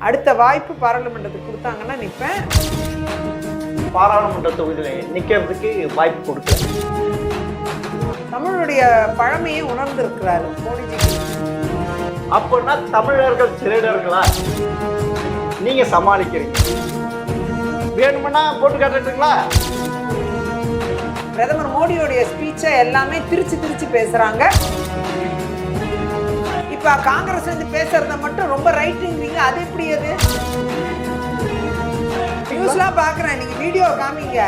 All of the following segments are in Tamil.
அடுத்த வாய்ப்பு பாராளுமன்றத்துக்கு கொடுத்தாங்கன்னா நிற்பேன். பாராளுமன்ற தொகுதியில் நிற்கிறதுக்கு வாய்ப்பு கொடுக்கல. தமிழுடைய பழமையை உணர்ந்திருக்கிறாரு மோடிஜி. அப்படின்னா தமிழர்கள் திருடர்களா நீங்க சமாளிக்கிறீங்க? வேணும்னா போட்டு காட்டுறீங்களா? பிரதமர் மோடியோடைய ஸ்பீச்சை எல்லாமே திருச்சி பேசுறாங்க. இப்ப காங்கிரஸ் வந்து பேசுறத மட்டும் ரொம்ப ரைட்டிங், அது எப்படி? அது நியூஸ்லாம் பாக்குறேன், நீங்க வீடியோ காமிங்க.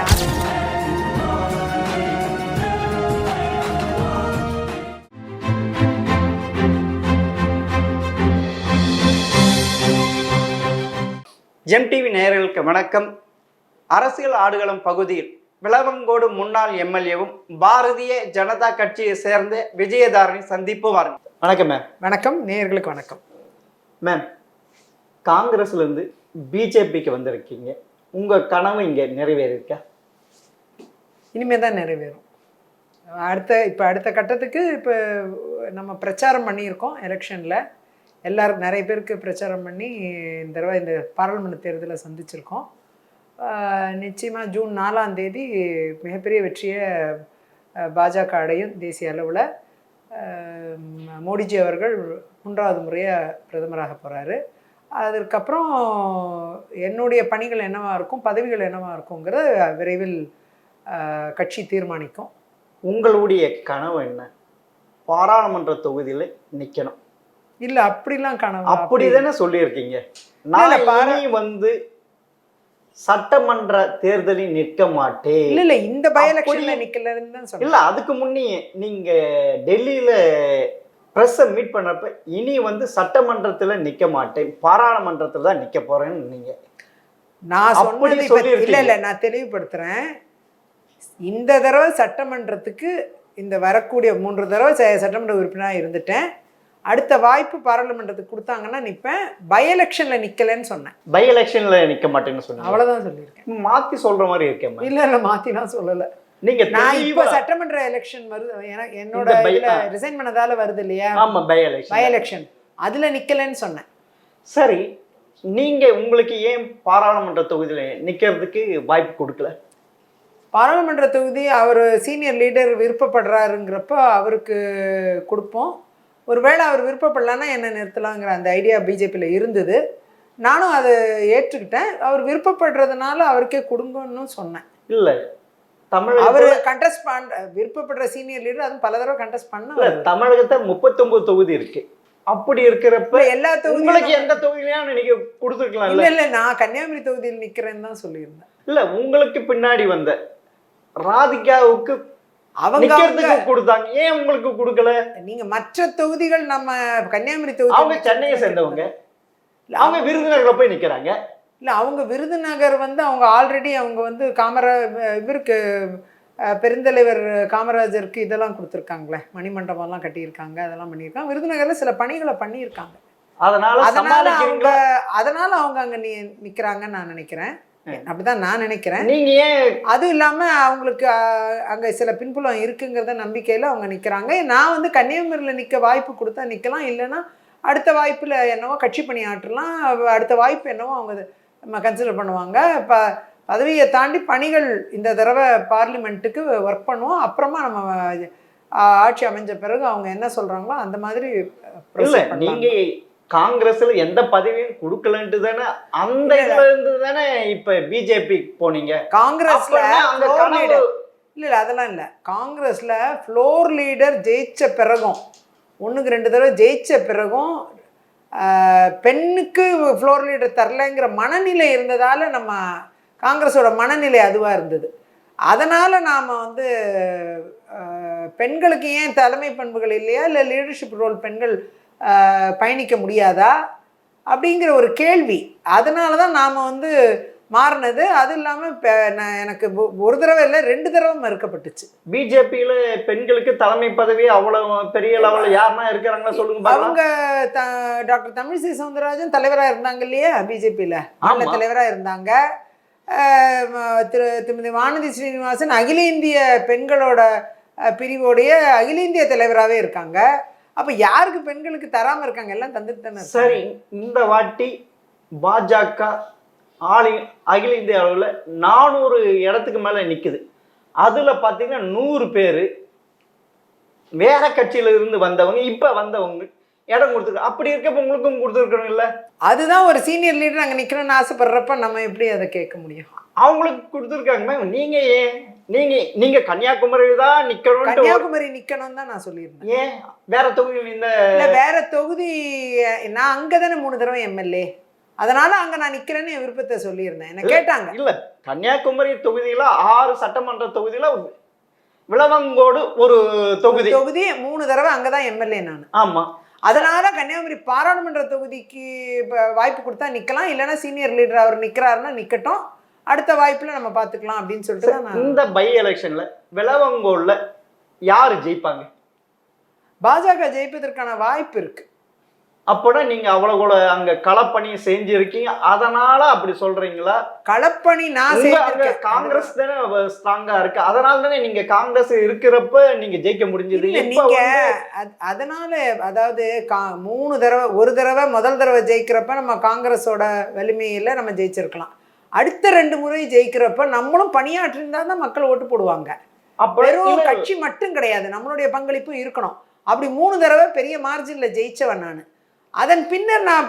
எம்டிவி நேயர்களுக்கு வணக்கம். அரசியல் ஆடுகளம் பகுதியில் விளவங்கோடு முன்னாள் எம்எல்ஏவும் பாரதிய ஜனதா கட்சியை சேர்ந்த விஜயதாரணி சந்திப்பு வாருங்கள். வணக்கம் மேம். வணக்கம் நேயர்களுக்கு வணக்கம். மேம், காங்கிரஸ்ல இருந்து பிஜேபிக்கு வந்திருக்கீங்க, உங்க கனவு இங்க நிறைவேறிருக்கா? இனிமே தான் நிறைவேறும். அடுத்த கட்டத்துக்கு இப்போ நம்ம பிரச்சாரம் பண்ணியிருக்கோம். எலெக்ஷனில் எல்லாரும் நிறைய பேருக்கு பிரச்சாரம் பண்ணி இந்த தடவை இந்த பாராளுமன்ற தேர்தலை சந்திச்சிருக்கோம். நிச்சயமாக ஜூன் 4ஆம் தேதி மிகப்பெரிய வெற்றியை பாஜக அடையும். தேசிய அளவில் மோடிஜி அவர்கள் 3வது முறையாக பிரதமராக போகிறாரு. அதற்கப்புறம் என்னுடைய பணிகள் என்னவாக இருக்கும், பதவிகள் என்னவாக இருக்குங்கிறத விரைவில் கட்சி தீர்மானிக்கும். உங்களுடைய கனவு என்ன? பாராளுமன்ற தொகுதியில் நிற்கணும்? இல்லை, அப்படிலாம் கனவு. அப்படிதானே சொல்லியிருக்கீங்க. நான் வந்து சட்டமன்ற தேர்தலில் நிற்க மாட்டேன். இல்ல இந்த பை எலெக்ஷன்ல நிக்கலன்னு தான் சொல்றேன். இல்ல, அதுக்கு முன்னே நீங்க டெல்லியில பிரஸ் மீட் பண்ணப்ப இனி வந்து சட்டமன்றத்துல நிக்க மாட்டேன், பாராளுமன்றத்துல தான் நிக்க போறேன்னு நீங்க நான் சொன்னது இல்ல நான் தெளிவுபடுத்துறேன். இந்த தடவை சட்டமன்றத்துக்கு இந்த வரக்கூடிய 3 தடவை சட்டமன்ற உறுப்பினராக இருந்துட்டேன். அடுத்த வாய்ப்பு பாராளுமன்றத்துக்கு கொடுத்தாங்கன்னா நிற்பேன். பை எலெக்ஷன்ல நிக்கலன்னு சொன்னேன். பை எலெக்ஷன்ல நிக்க மாட்டேன்னு சொன்னேன். அவ்வளவுதான் சொல்லியிருக்கேன். மாத்தி சொல்ற மாதிரி இருக்கேன். இல்ல மாத்திலாம் சொல்லல. நீங்க நான் இப்ப சட்டமன்ற எலெக்ஷன் வருது, என்னோட ரிசைன் பண்ணதால வருது இல்லையா? ஆமா, பை எலெக்ஷன் அதுல நிக்கலன்னு சொன்னேன். சரி, நீங்க உங்களுக்கு ஏன் பாராளுமன்ற தொகுதியில நிக்கிறதுக்கு வாய்ப்பு கொடுக்கல? பாராளுமன்ற தொகுதி அவர் சீனியர் லீடர் விருப்பப்படுறாருங்கிறப்ப அவருக்கு கொடுப்போம். ஒருவேளை அவர் விருப்பப்படலான்னா என்ன நிறுத்தலாங்கிற அந்த ஐடியா பிஜேபியில் இருந்தது. நானும் அதை ஏற்றுக்கிட்டேன். அவர் விருப்பப்படுறதுனால அவருக்கே கொடுங்கன்னு சொன்னேன். இல்லை, அவர் கண்டெஸ்ட் பண்ண விருப்பப்படுற சீனியர் லீடர் அதுவும் பல தடவை கண்டெஸ்ட் பண்ண. தமிழகத்தை 39 தொகுதி இருக்கு. அப்படி இருக்கிறப்ப எல்லா தொகுதிகளுக்கு எந்த தொகுதியிலும் நீங்க கொடுத்துருக்கலாம். இல்ல நான் கன்னியாகுமரி தொகுதியில் நிக்கிறேன்னு தான் சொல்லியிருந்தேன். இல்ல, உங்களுக்கு பின்னாடி வந்த ராதிகாவுக்கு அவங்க கொடுத்தாங்க, ஏன் உங்களுக்கு கொடுக்கல? நீங்க மற்ற தொகுதிகள், நம்ம கன்னியாகுமரி தொகுதி, அவங்க சென்னையை சேர்ந்தவங்க, அவங்க விருதுநகர்ல போய் நிக்கிறாங்க. இல்ல, அவங்க விருதுநகர் வந்து அவங்க ஆல்ரெடி அவங்க வந்து இவருக்கு பெருந்தலைவர் காமராஜருக்கு இதெல்லாம் கொடுத்துருக்காங்களே, மணிமண்டபம்லாம் கட்டியிருக்காங்க, அதெல்லாம் பண்ணியிருக்காங்க. விருதுநகர்ல சில பணிகளை பண்ணியிருக்காங்க. அதனால அவங்க அங்க நிக்கிறாங்கன்னு நான் நினைக்கிறேன். அப்படிதான் நான் நினைக்கிறேன். நீங்க ஏன் அதுவும் இல்லாம அவங்களுக்கு அங்க சில பின்புலம் இருக்குங்கிறத நம்பிக்கையில அவங்க நிக்கிறாங்க. நான் வந்து கன்னியாகுமரியில நிக்க வாய்ப்பு கொடுத்தா நிக்கலாம், இல்லைன்னா அடுத்த வாய்ப்புல என்னவோ கட்சி பணி ஆற்றலாம். அடுத்த வாய்ப்பு என்னவோ அவங்க கன்சிடர் பண்ணுவாங்க. பதவியை தாண்டி பணிகள் இந்த தடவை பார்லிமெண்ட்டுக்கு ஒர்க் பண்ணுவோம். அப்புறமா நம்ம ஆட்சி அமைஞ்ச பிறகு அவங்க என்ன சொல்றாங்களோ அந்த மாதிரி. நீங்க காங்கிரஸ்ல எந்த பதவியும் கொடுக்கலன்ட்டு தானே அந்த இதுல இருந்து தானே இப்ப பிஜேபி போனீங்க. காங்கிரஸ்ல இல்ல அதெல்லாம் இல்ல. காங்கிரஸ்ல ஃப்ளோர் லீடர் ஜெயிச்ச பிறகும், 1க்கு 2 தடவை ஜெயிச்ச பிறகும் பெண்ணுக்கு ஃப்ளோர் லீடர் தரலைங்கிற மனநிலை இருந்ததால நம்ம காங்கிரஸோட மனநிலை அதுவா இருந்தது. அதனால நாம வந்து பெண்களுக்கு ஏன் தலைமை பண்புகள் இல்லையா, இல்லை லீடர்ஷிப் ரோல் பெண்கள் பயணிக்க முடியாதா அப்படிங்கிற ஒரு கேள்வி. அதனால தான் நாம் வந்து மாறினது. அது இல்லாமல் எனக்கு ஒரு தடவை இல்லை 2 தடவை மறுக்கப்பட்டுச்சு. பிஜேபியில் பெண்களுக்கு தலைமை பதவி அவ்வளோ பெரிய லெவலில் யாருன்னா இருக்கிறாங்களா சொல்லுங்க. அவங்க டாக்டர் தமிழிசை சவுந்தரராஜன் தலைவராக இருந்தாங்க இல்லையா, பிஜேபியில் மாநில தலைவராக இருந்தாங்க. திருமதி வானதி ஸ்ரீனிவாசன் அகில இந்திய பெண்களோட பிரிவோடைய அகில இந்திய தலைவராகவே இருக்காங்க. அப்போ யாருக்கு பெண்களுக்கு தராமல் இருக்காங்க? எல்லாம் தந்துட்டு தானே. சரி, இந்த வாட்டி பாஜக அகில இந்திய அளவில் 400 இடத்துக்கு மேல நிக்குது. அதுல பாத்தீங்கன்னா 100 பேர் வேற கட்சியில இருந்து வந்தவங்க, இப்ப வந்தவங்க இடம் கொடுத்துருக்கு. அப்படி இருக்கப்ப உங்களுக்கும் கொடுத்துருக்கணும் இல்ல? அதுதான் ஒரு சீனியர் லீடர் அங்க நிக்கணும்னு ஆசைப்படுறப்ப நம்ம எப்படி அதை கேட்க முடியும்? அவங்களுக்கு கொடுத்துருக்காங்க மேம். நீங்க ஏன் நீங்க கன்னியாகுமரி தான் நிக்கணும்? கன்னியாகுமரி நிக்கணும் தான் நான் சொல்லியிருந்தேன். ஏன் வேற தொகுதி இல்ல வேற தொகுதி, நான் அங்கதானே 3 தடவை எம்எல்ஏ, அதனால அங்க நான் நிக்கிறேன்னு என் விருப்பத்தை சொல்லியிருந்தேன். என்ன கேட்டாங்க. இல்ல கன்னியாகுமரி தொகுதியில 6 சட்டமன்ற தொகுதியில விளவங்கோடு ஒரு தொகுதி 3 தடவை அங்கதான் எம்எல்ஏ நான். ஆமா. அதனால கன்னியாகுமரி பாராளுமன்ற தொகுதிக்கு வாய்ப்பு கொடுத்தா நிக்கலாம், இல்லைன்னா சீனியர் லீடர் அவர் நிக்கிறாருன்னா நிக்கட்டும், அடுத்த வாய்ப்புல நம்ம பாத்துக்கலாம் அப்படின்னு சொல்லிட்டு தான் நான். இந்த பை எலெக்ஷன்ல விளவங்கோடுல யாரு ஜெயிப்பாங்க? பாஜக ஜெயிப்பதற்கான வாய்ப்பு இருக்கு. அப்போனா நீங்க அவ்வளவு அங்க களப்பணி செஞ்சிருக்கீங்க, அதனால அப்படி சொல்றீங்களா? களப்பணி நான் செய்திருக்கேன். காங்கிரஸ் தானே ஸ்ட்ராங்கா இருக்கு, அதனால தானே நீங்க காங்கிரஸ் இருக்கிறப்ப நீங்க ஜெயிக்க முடிஞ்சது. நீங்க அதனால அதாவது 3 தடவை, ஒரு தடவை முதல் தடவை ஜெயிக்கிறப்ப நம்ம காங்கிரஸோட வலிமையில நம்ம ஜெயிச்சிருக்கலாம். அடுத்த 2 முறை ஜெயிக்கிறப்ப நம்மளும் பணியாற்றிருந்தா தான் மக்கள் ஓட்டு போடுவாங்க. வெறும் கட்சி மட்டும் கிடையாது, நம்மளுடைய பங்களிப்பும் இருக்கணும். அப்படி 3 தடவை பெரிய மார்ஜின்ல ஜெயிச்சவன் நான். அதன் பின்னர் நான்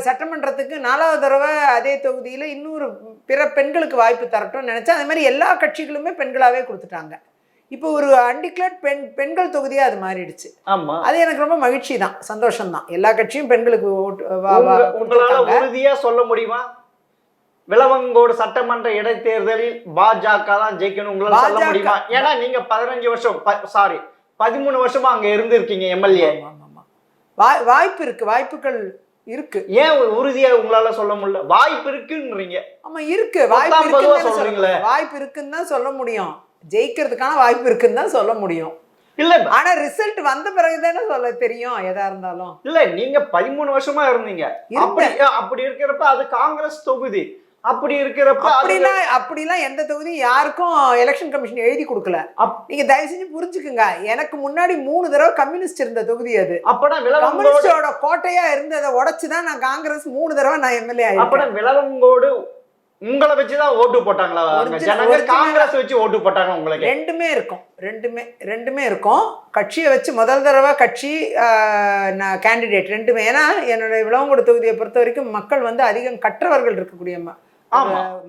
சட்டமன்றத்துக்கு 4வது தடவை அதே தொகுதியில் இன்னொரு பிற பெண்களுக்கு வாய்ப்பு தரட்டும்னு நினச்சேன். அதே மாதிரி எல்லா கட்சிகளுமே பெண்களாகவே கொடுத்துட்டாங்க. இப்போ ஒரு அன்டிக்ளேர்ட் பெண்கள் தொகுதியாக அது மாறிடுச்சு. ஆமாம், அது எனக்கு ரொம்ப மகிழ்ச்சி தான், சந்தோஷம் தான். எல்லா கட்சியும் பெண்களுக்கு உறுதியா சொல்ல முடியுமா? விளவங்கோடு சட்டமன்ற இடைத்தேர்தலில் பாஜக தான் ஜெயிக்கணும் உங்களால சொல்ல முடியுமா? ஏன்னா நீங்க 15 வருஷம் 13 வருஷமா அங்க இருந்திருக்கீங்க எம்எல்ஏ. வாய்ப்பு இருக்கு, வாய்ப்புகள் இருக்கு. ஏன் உறுதியா உங்களால சொல்ல முடியல? வாய்ப்பு இருக்குன்றீங்க. ஆமா இருக்கு, வாய்ப்பு இருக்குன்னு தான் சொல்ல முடியும். ஜெயிக்கிறதுக்கான வாய்ப்பு இருக்குன்னு தான் சொல்ல முடியும். இல்ல ஆனா ரிசல்ட் வந்த பிறகுதானே சொல்ல தெரியும் எதா இருந்தாலும். இல்ல நீங்க 13 வருஷமா இருந்தீங்க, அப்படி இருக்கிறப்ப அது காங்கிரஸ் தொகுதி. அப்படி இருக்கிறப்ப அப்படிலாம் எந்த தொகுதி யாருக்கும் எலெக்ஷன் கமிஷன் எழுதி கொடுக்கல. நீங்க தயவு செஞ்சு புரிஞ்சுக்குங்க. எனக்கு முன்னாடி 3 தடவை கம்யூனிஸ்ட் இருந்த தொகுதி அது. கம்யூனிஸ்டோட கோட்டையா இருந்ததை உடைச்சுதான் நான் காங்கிரஸ் 3 தடவை நான் எம்எல்ஏ ஆயிட்டேன். அப்ப விளவங்கோடு உங்களை வச்சுதான் ஓட்டு போட்டாங்களா? காங்கிரஸ் வச்சு ஓட்டு போட்டாங்க உங்களுக்கு? ரெண்டுமே இருக்கும். கட்சியை வச்சு முதல் தடவை கட்சி கேண்டிடேட் ரெண்டுமே. ஏன்னா என்னுடைய விளவங்கோடு தொகுதியை பொறுத்த வரைக்கும் மக்கள் வந்து அதிகம் கற்றவர்கள் இருக்கக்கூடிய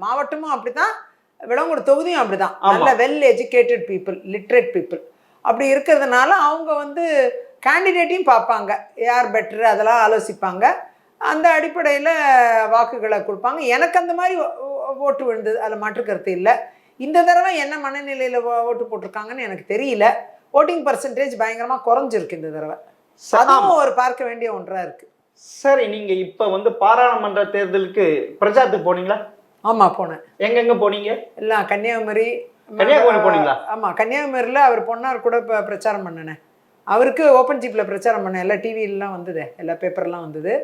மாவட்டமும் அப்படித்தான், விளவங்கோடு தொகுதியும் அப்படிதான். நல்ல well educated people, literate people. அப்படி இருக்கிறதுனால அவங்க வந்து கேண்டிடேட்டையும் பார்ப்பாங்க, யார் பெட்ரு அதெல்லாம் ஆலோசிப்பாங்க. அந்த அடிப்படையில் வாக்குகளை கொடுப்பாங்க. எனக்கு அந்த மாதிரி ஓட்டு விழுந்தது, அதில் மாற்று கருத்து இல்லை. இந்த தடவை என்ன மனநிலையில் ஓட்டு போட்டிருக்காங்கன்னு எனக்கு தெரியல. ஓட்டிங் பர்சன்டேஜ் பயங்கரமாக குறைஞ்சிருக்கு இந்த தடவை. அதுவும் ஒரு பார்க்க வேண்டிய ஒன்றா இருக்கு. சரி, நீங்க இப்ப வந்து பாராளுமன்ற தேர்தலுக்கு பிரச்சாரத்துக்கு போனீங்களா? ஆமா போனேன். எங்கெங்க போனீங்க? எல்லாம் கன்னியாகுமரி போனீங்களா? ஆமா, கன்னியாகுமரியில் அவர் பொன்னார் கூட இப்போ பிரச்சாரம் பண்ணினேன். அவருக்கு ஓப்பன் ஜீப்பில் பிரச்சாரம் பண்ணேன். எல்லா டிவிலாம் வந்தது, எல்லா பேப்பர்லாம் வந்தது.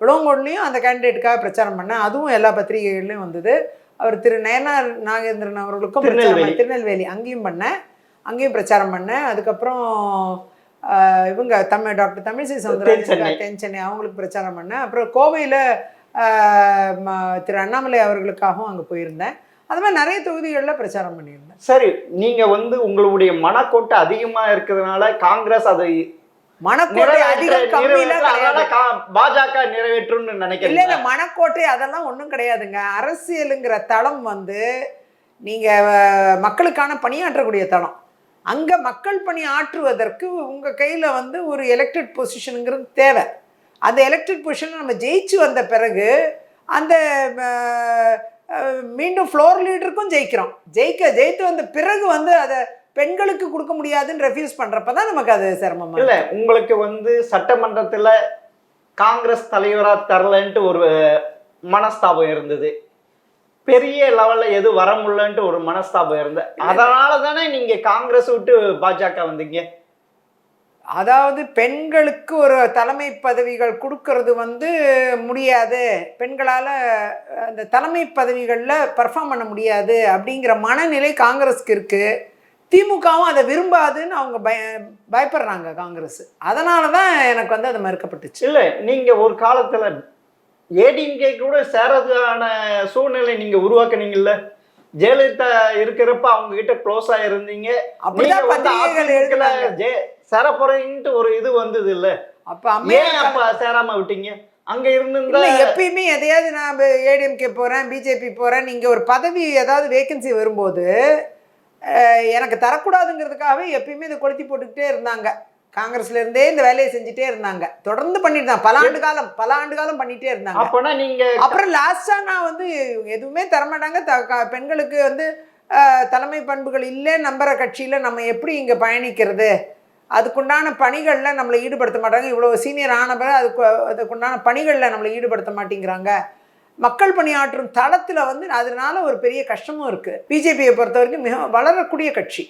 விளவங்கோடுலையும் அந்த கேண்டிடேட்டுக்காக பிரச்சாரம் பண்ணேன், அதுவும் எல்லா பத்திரிகைகள்லையும் வந்தது. அவர் திரு நயனார் நாகேந்திரன் அவர்களுக்கும் திருநெல்வேலி அங்கேயும் பண்ணேன், அங்கேயும் பிரச்சாரம் பண்ணேன். அதுக்கப்புறம் இவங்க டாக்டர் தமிழிசை சவுந்தரராஜன் தென்சென்னை அவங்களுக்கு பிரச்சாரம் பண்ணேன். அப்புறம் கோவையில் திரு அண்ணாமலை அவர்களுக்காகவும் அங்கே போயிருந்தேன். அது மாதிரி நிறைய தொகுதிகளில் பிரச்சாரம் பண்ணியிருந்தேன். சரி, நீங்க வந்து உங்களுடைய மனக்கோட்டை அதிகமாக இருக்கிறதுனால காங்கிரஸ் அதை மனக்கோட்டை அதிகம் பாஜக நிறைவேற்றும்னு நினைக்கிறேன். இல்ல மனக்கோட்டை அதெல்லாம் ஒன்றும் கிடையாதுங்க. அரசியலுங்கிற தளம் வந்து நீங்க மக்களுக்கான பணியாற்றக்கூடிய தளம். அங்க மக்கள் பணி ஆற்றுவதற்கு உங்க கையில வந்து ஒரு எலெக்டட் பொசிஷனுங்கிறது தேவை. அந்த எலெக்டட் பொசிஷனை நம்ம ஜெயிச்சு வந்த பிறகு அந்த மீண்டும் ஃப்ளோர் லீடருக்கும் ஜெயிக்கிறோம். ஜெயித்து வந்த பிறகு வந்து அதை பெண்களுக்கு கொடுக்க முடியாதுன்னு ரெஃப்யூஸ் பண்றப்பதான் நமக்கு அது சிரமமா. இல்ல உங்களுக்கு வந்து சட்டமன்றத்துல காங்கிரஸ் தலைவரா தரலன்ட்டு ஒரு மனஸ்தாபம் இருந்தது, பெரிய லெவல்ல எது வர முடியலன்ட்டு ஒரு மனஸ்தாபம் இருந்தது. அதனால தானே நீங்க காங்கிரஸ் விட்டு பாஜக வந்தீங்க. அதாவது பெண்களுக்கு ஒரு தலைமை பதவிகள் கொடுக்கறது வந்து முடியாது, பெண்களால் அந்த தலைமை பதவிகளில் பர்ஃபார்ம் பண்ண முடியாது அப்படிங்கிற மனநிலை காங்கிரஸ்க்கு இருக்குது. திமுகவும் அதை விரும்பாதுன்னு அவங்க பயப்படுறாங்க காங்கிரஸ். அதனால தான் எனக்கு வந்து அது மறுக்கப்பட்டுச்சு. இல்லை, நீங்கள் ஒரு காலத்தில் ஏடிஎம்கே கூட சேரதுக்கான சூழ்நிலை நீங்க உருவாக்குனீங்கல்ல. ஜெயலலிதா இருக்கிறப்ப அவங்க கிட்ட க்ளோஸ் ஆயிருந்தீங்க. அப்படிதான் பத்திரிகைகள் எழுதுனாங்க. சேர போறீங்கன்ட்டு ஒரு இது வந்தது இல்ல. அப்ப அம்மையார் ஏன் அப்ப சேராம விட்டீங்க? அங்க இருந்திருந்தா இல்ல எப்பயுமே எதையாவது நான் ஏடிஎம்கே போறேன், பிஜேபி போறேன், நீங்க ஒரு பதவி ஏதாவது வேகன்சி வரும்போது எனக்கு தரக்கூடாதுங்கிறதுக்காகவே எப்பயுமே இதை கொளுத்தி போட்டுக்கிட்டே இருந்தாங்க. காங்கிரஸ்ல இருந்தே இந்த வேலையை செஞ்சுட்டே இருந்தாங்க, தொடர்ந்து பண்ணிட்டு தான் பல ஆண்டு காலம் பண்ணிட்டே இருந்தாங்க. அப்பனா நீங்க அப்புறம் லாஸ்டா நான் வந்து எதுவுமே தரமாட்டாங்க, பெண்களுக்கு வந்து தலைமை பண்புகள் இல்லை நம்புற கட்சியில நம்ம எப்படி இங்க பயணிக்கிறது, அதுக்குண்டான பணிகளில் நம்மளை ஈடுபடுத்த மாட்டாங்க. இவ்வளோ சீனியர் ஆன பிறகு அதுக்குண்டான பணிகளில் நம்மளை ஈடுபடுத்த மாட்டேங்கிறாங்க. மக்கள் பணியாற்றும் தளத்தில் வந்து அதனால ஒரு பெரிய கஷ்டமும் இருக்குது. பிஜேபியை பொறுத்த வரைக்கும் மிக வளரக்கூடிய கட்சி,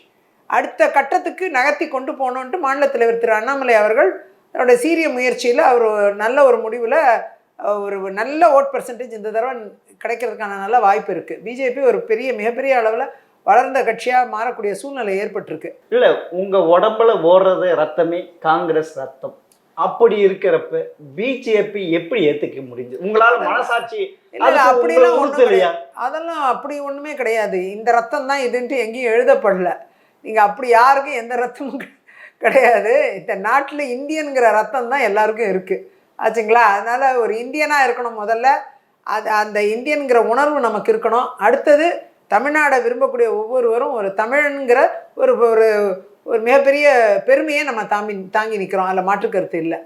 அடுத்த கட்டத்துக்கு நகர்த்தி கொண்டு போகணுன்ட்டு மாநில தலைவர் திரு அண்ணாமலை அவர்கள் அவருடைய சீரிய முயற்சியில் அவர் நல்ல ஒரு முடிவில் ஒரு நல்ல ஓட் பர்சன்டேஜ் இந்த தடவை கிடைக்கிறதுக்கான நல்ல வாய்ப்பு இருக்குது. பிஜேபி ஒரு மிகப்பெரிய அளவில் வளர்ந்த கட்சியாக மாறக்கூடிய சூழ்நிலை ஏற்பட்டிருக்கு. இல்லை, உங்கள் உடம்புல ஓடுறது ரத்தமே காங்கிரஸ் ரத்தம். அப்படி இருக்கிறப்ப பிஜேபி எப்படி ஏற்றுக்க முடிஞ்சு? உங்களால் மனசாட்சி அப்படிலாம் ஒன்றும் கிடையாது. அதெல்லாம் அப்படி ஒன்றுமே கிடையாது. இந்த ரத்தம் தான் இதுன்ட்டு எங்கேயும் எழுதப்படல. நீங்கள் அப்படி யாருக்கும் எந்த ரத்தமும் கிடையாது. இந்த நாட்டில் இந்தியனுங்கிற ரத்தம் தான் எல்லாருக்கும் இருக்குது ஆச்சுங்களா. அதனால் ஒரு இந்தியனாக இருக்கணும் முதல்ல, அந்த இந்தியனுங்கிற உணர்வு நமக்கு இருக்கணும். அடுத்தது தமிழ்நாடை விரும்பக்கூடிய ஒவ்வொருவரும் ஒரு தமிழனுங்கிற ஒரு ஒரு ஒரு மிகப்பெரிய பெருமையை நம்ம தாங்கி நிற்கிறோம், அதில் மாற்று கருத்து இல்லை.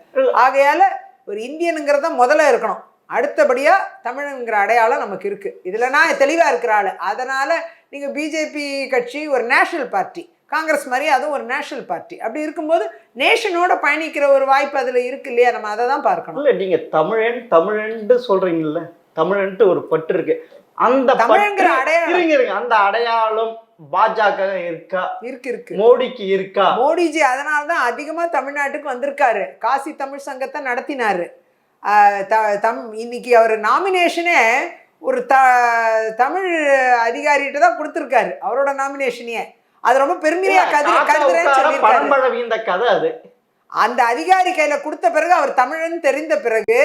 ஆகையால் ஒரு இந்தியனுங்கிறத முதல்ல இருக்கணும், அடுத்தபடியாக தமிழனுங்கிற அடையாளம் நமக்கு இருக்குது. இதில் நான் தெளிவாக இருக்கிற ஆள். அதனால் நீங்கள் பிஜேபி கட்சி ஒரு நேஷனல் பார்ட்டி, காங்கிரஸ் மாதிரி அதுவும் ஒரு நேஷனல் பார்ட்டி. அப்படி இருக்கும்போது நேஷனோட பயணிக்கிற ஒரு வாய்ப்பு அதில் இருக்கு இல்லையா, நம்ம அதை தான் பார்க்கணும். இல்லை, நீங்கள் தமிழன்ட்டு சொல்கிறீங்கல்ல, தமிழன்ட்டு ஒரு பற்று இருக்கு. அந்த தமிழ்ங்கிற அடையாளம், அந்த அடையாளம் பாஜக இருக்கா? இருக்கு. மோடிக்கு இருக்கா? மோடிஜி அதனால தான் அதிகமாக தமிழ்நாட்டுக்கு வந்திருக்காரு, காசி தமிழ் சங்கத்தை நடத்தினாரு. இன்னைக்கு அவர் நாமினேஷனே ஒரு தமிழ் அதிகாரிகிட்ட தான் கொடுத்துருக்காரு, அவரோட நாமினேஷனையே. அது ரொம்ப பெருமையா கதை. அது அந்த அதிகாரி கையில கொடுத்த பிறகு அவர் தமிழன் தெரிந்த பிறகு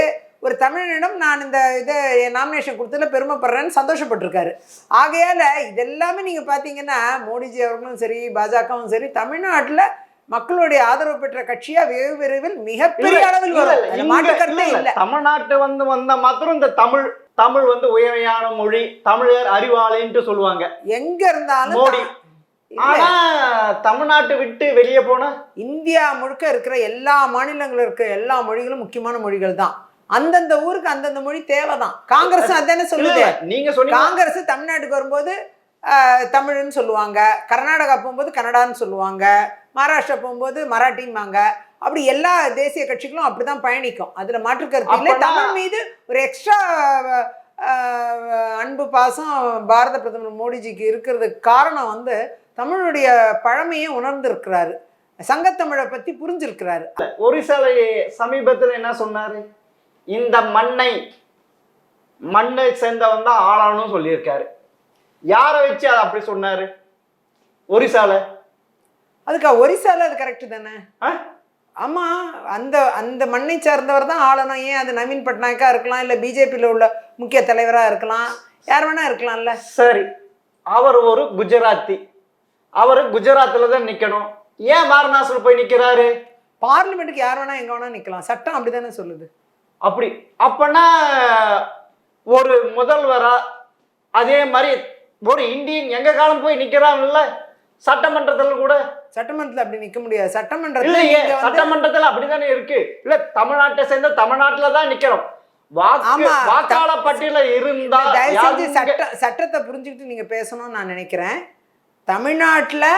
ஒரு தமிழனிடம் நான் இந்த இதை நாமினேஷன் கொடுத்ததுல பெருமைப்படுறேன்னு சந்தோஷப்பட்டிருக்காரு. ஆகையால இதெல்லாமே நீங்க பாத்தீங்கன்னா மோடிஜி அவர்களும் சரி, பாஜகவும் சரி, தமிழ்நாட்டுல மக்களுடைய ஆதரவு பெற்ற கட்சியா வெகு விரைவில் மிகப்பெரிய அளவில் வரும், மாற்றுக்கருத்தே இல்லை. தமிழ்நாட்டு வந்த மாத்திரம் இந்த தமிழ் வந்து உயர்மையான மொழி, தமிழர் அறிவாளின்ட்டு சொல்லுவாங்க எங்க இருந்தாலும். மோடி ஆனா தமிழ்நாட்டை விட்டு வெளியே போனா இந்தியா முழுக்க இருக்கிற எல்லா மாநிலங்களும் இருக்கிற எல்லா மொழிகளும் முக்கியமான மொழிகள் தான். அந்தந்த ஊருக்கு அந்தந்த மொழி தேவைதான். காங்கிரஸ் அதானே சொல்லுது. நீங்க சொன்னீங்க காங்கிரஸ் தமிழ்நாட்டுக்கு வரும்போது தமிழ்னு சொல்லுவாங்க, கர்நாடகா போகும்போது கன்னடான்னு சொல்லுவாங்க, மகாராஷ்டிரா போகும்போது மராட்டின்பாங்க. அப்படி எல்லா தேசிய கட்சிகளும் அப்படிதான் பயணிக்கும், அதுல மாற்று கருத்து இல்லை. தமிழ் மீது ஒரு எக்ஸ்ட்ரா அன்பு பாசம் பாரத பிரதமர் மோடிஜிக்கு இருக்கிறதுக்கு காரணம் வந்து தமிழுடைய பழமையை உணர்ந்திருக்கிறாரு, சங்கத்தமிழை பத்தி புரிஞ்சிருக்கிறாரு. ஒரிசால சமீபத்தில் என்ன சொன்னாரு? இந்த மண்ணை சேர்ந்தவன் தான் ஆளானும் சொல்லியிருக்காரு. யாரை வச்சு அதை அப்படி சொன்னாரு? ஒரிசால. ஒரிசால அது கரெக்ட் தானே? ஆமா, அந்த மண்ணை சார்ந்தவர் தான் ஆளணும். ஏன் அது நவீன் பட்நாயக்கா இருக்கலாம், இல்ல பிஜேபியில உள்ள முக்கிய தலைவரா இருக்கலாம், யார் வேணா இருக்கலாம்ல. சரி, அவர் ஒரு குஜராத்தி, அவர் குஜராத்ல தான் நிக்கணும். ஏன் வாரணாசில போய் நிக்கிறாரு? பார்லிமெண்ட்டுக்கு யார் வேணா எங்க வேணா நிக்கலாம், சட்டம் அப்படிதானே சொல்லுது. அப்பனா ஒரு முதல்வரா அதே மாதிரி ஒரு இந்தியன் எங்க காலம் போய் நிக்கிறாங்கல்ல சட்டமன்றத்துல கூட. சட்டமன்றத்துல அப்படி நிக்க முடியாது. சட்டமன்றத்துல அப்படித்தானே இருக்கு. இல்ல தமிழ்நாட்டை சேர்ந்த தமிழ்நாட்டுல தான் நிக்கிறோம். வாக்காளர் பட்டியல இருந்தா சட்டத்தை புரிஞ்சுக்கிட்டு நீங்க பேசணும்னு நான் நினைக்கிறேன். தமிழ்நாட்டில்